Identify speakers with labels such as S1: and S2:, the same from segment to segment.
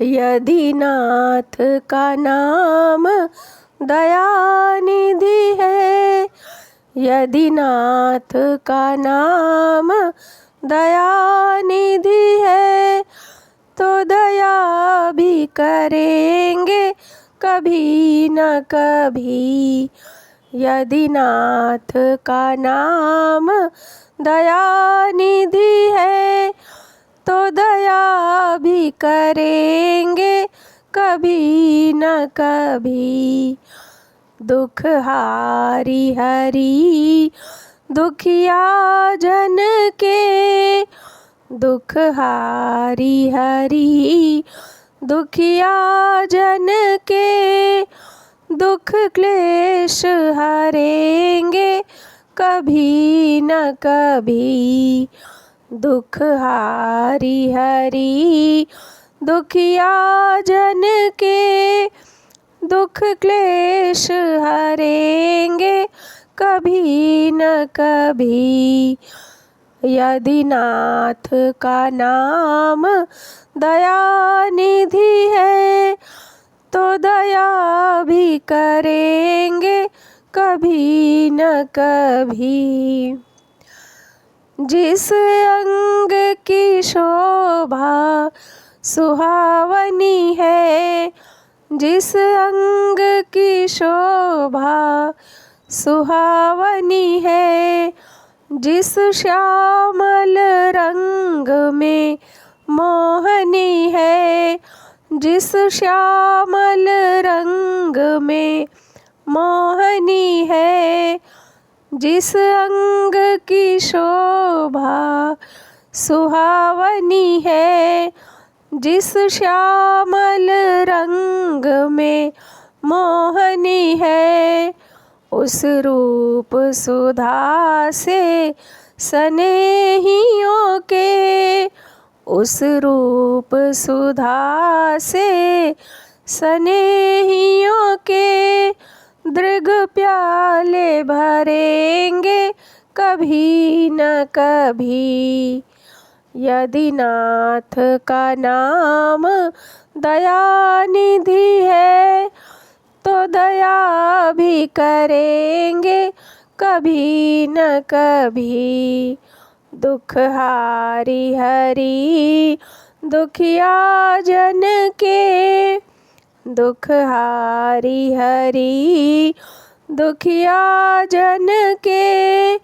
S1: यदि नाथ का नाम दयानिधि है, यदि नाथ का नाम दयानिधि है, तो दया भी करेंगे कभी न कभी। यदि नाथ का नाम दयानिधि है, तो दया भी करेंगे कभी न कभी। दुख हारी हरि दुखिया जन के, दुख हारी हरि दुखिया जन के, दुख क्लेश हरेंगे कभी न कभी। दुख हारी हरि दुखिया जन के, दुख क्लेश हरेंगे कभी न कभी। यदि नाथ का नाम दयानिधि है, तो दया भी करेंगे कभी न कभी। जिस अंग की शोभा सुहावनी है, जिस अंग की शोभा सुहावनी है, जिस श्यामल रंग में मोहनी है, जिस श्यामल रंग में मोहनी है, जिस अंग की शोभा सुहावनी है, जिस श्यामल रंग में मोहनी है, उस रूप सुधा से स्नेहियों के, उस रूप सुधा से स्नेहियों के, दृग प्याले भरेंगे कभी न कभी। यदि नाथ का नाम दयानिधि है, तो दया भी करेंगे कभी न कभी। दुख हारी हरि दुखिया जन के, दुख हारी हरि दुखिया जन के,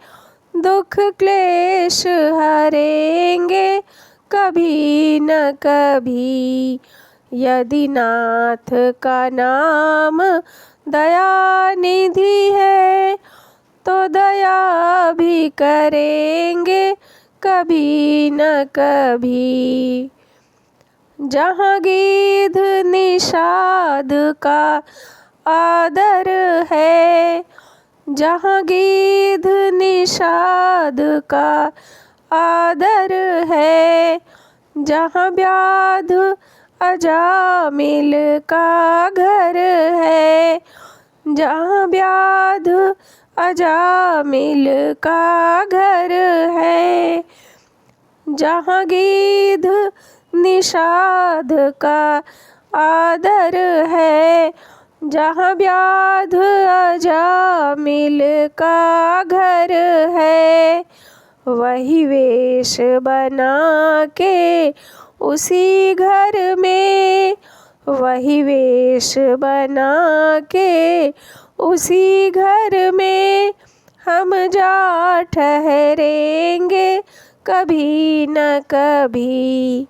S1: दुख क्लेश हरेंगे कभी न कभी। यदि नाथ का नाम दयानिधि है, तो दया भी करेंगे कभी न कभी। जहाँ गिद्ध निषाद का आदर है, जहाँ गिद्ध निषाद का आदर है, जहाँ व्याध अजामिल का घर है, जहाँ व्याध अजामिल का घर है, जहाँ गिद्ध निषाद का आदर है, जहाँ व्याध अजामिल का घर है, वही वेश बना के उसी घर में, वही वेश बना के उसी घर में, हम जा ठहरेंगे कभी न कभी।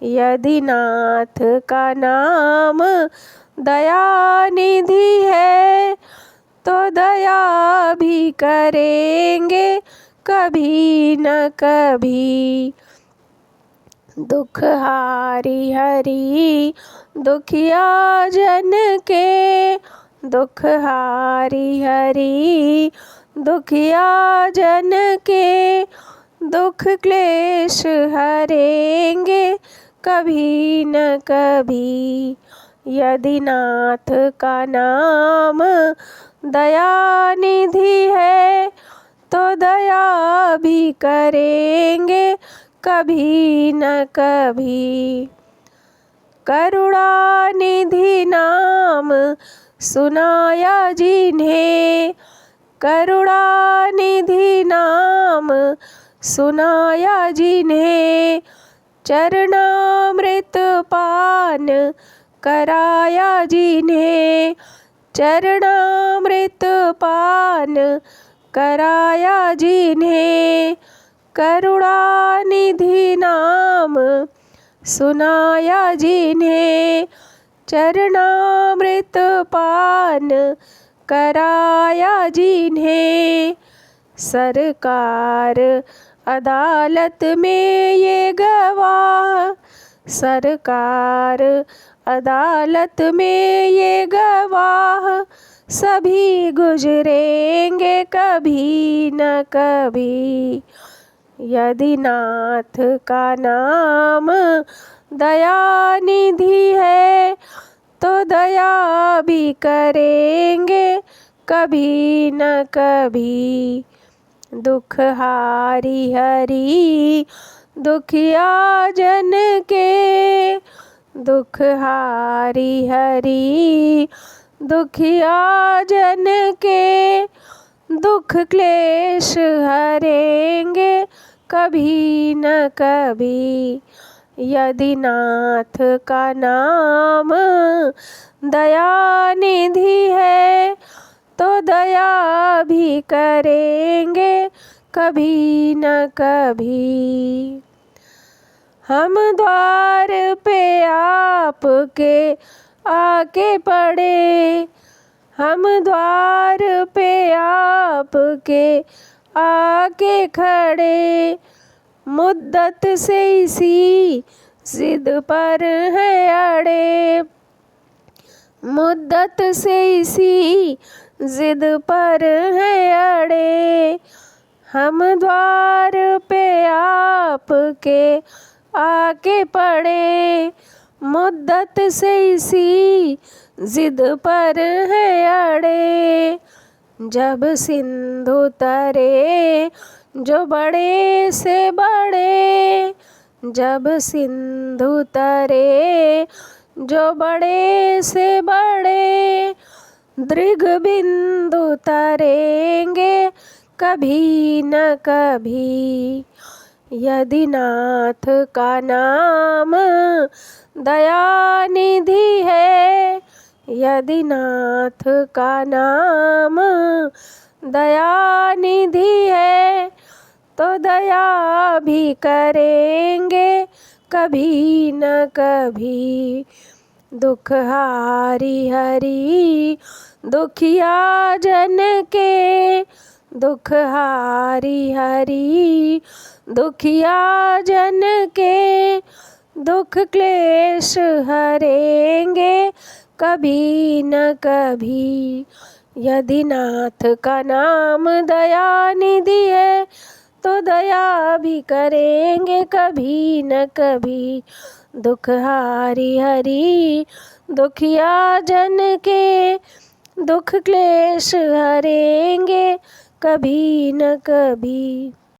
S1: यदि नाथ का नाम दयानिधि है, तो दया भी करेंगे कभी न कभी। दुख हारी हरि दुखिया जन के, दुख हारी हरि दुखिया जन के, दुख क्लेश हरेंगे कभी न कभी। यदि नाथ का नाम दयानिधि है, तो दया भी करेंगे कभी न कभी। करुणानिधि नाम सुनाया जिन्हें, करुणानिधि नाम सुनाया जिन्हें, चरणामृत पान कराया जिन्हें, चरणामृत पान कराया जिन्हें, करुणानिधि नाम सुनाया जिन्हें, चरणामृत पान कराया जिन्हें। सरकार अदालत में ये गवाह, सरकार अदालत में ये गवाह, सभी गुजरेंगे कभी न कभी। यदि नाथ का नाम दयानिधि है तो दया भी करेंगे कभी न कभी। दुख हारी हरी दुखिया जन के, दुख हारी हरी दुखिया जन के, दुख क्लेश हरेंगे कभी न कभी। यदि नाथ का नाम दयानिधि है तो दया भी करेंगे कभी न कभी। हम द्वार पे आपके आके पड़े, हम द्वार पे आपके आके खड़े, मुद्दत से इसी जिद पर है अड़े, मुद्दत से इसी जिद पर है अड़े। हम द्वार पे आपके आके पड़े, मुद्दत से इसी जिद पर है अड़े। जब सिंधु तरे जो बड़े से बड़े, जब सिंधु तरे जो बड़े से बड़े, दृघ बिंदु तरेंगे कभी न कभी। यदि नाथ का नाम दयानिधि है, यदि नाथ का नाम दयानिधि है तो दया भी करेंगे कभी न कभी। दुख हारी हरी दुखिया जन के, दुख हारी हरी दुखिया जन के, दुख क्लेश हरेंगे कभी न कभी। यदि नाथ का नाम दयानिधि है तो दया भी करेंगे कभी न कभी। दुख हारी हरी दुखिया जन के, दुख क्लेश हरेंगे कभी न कभी।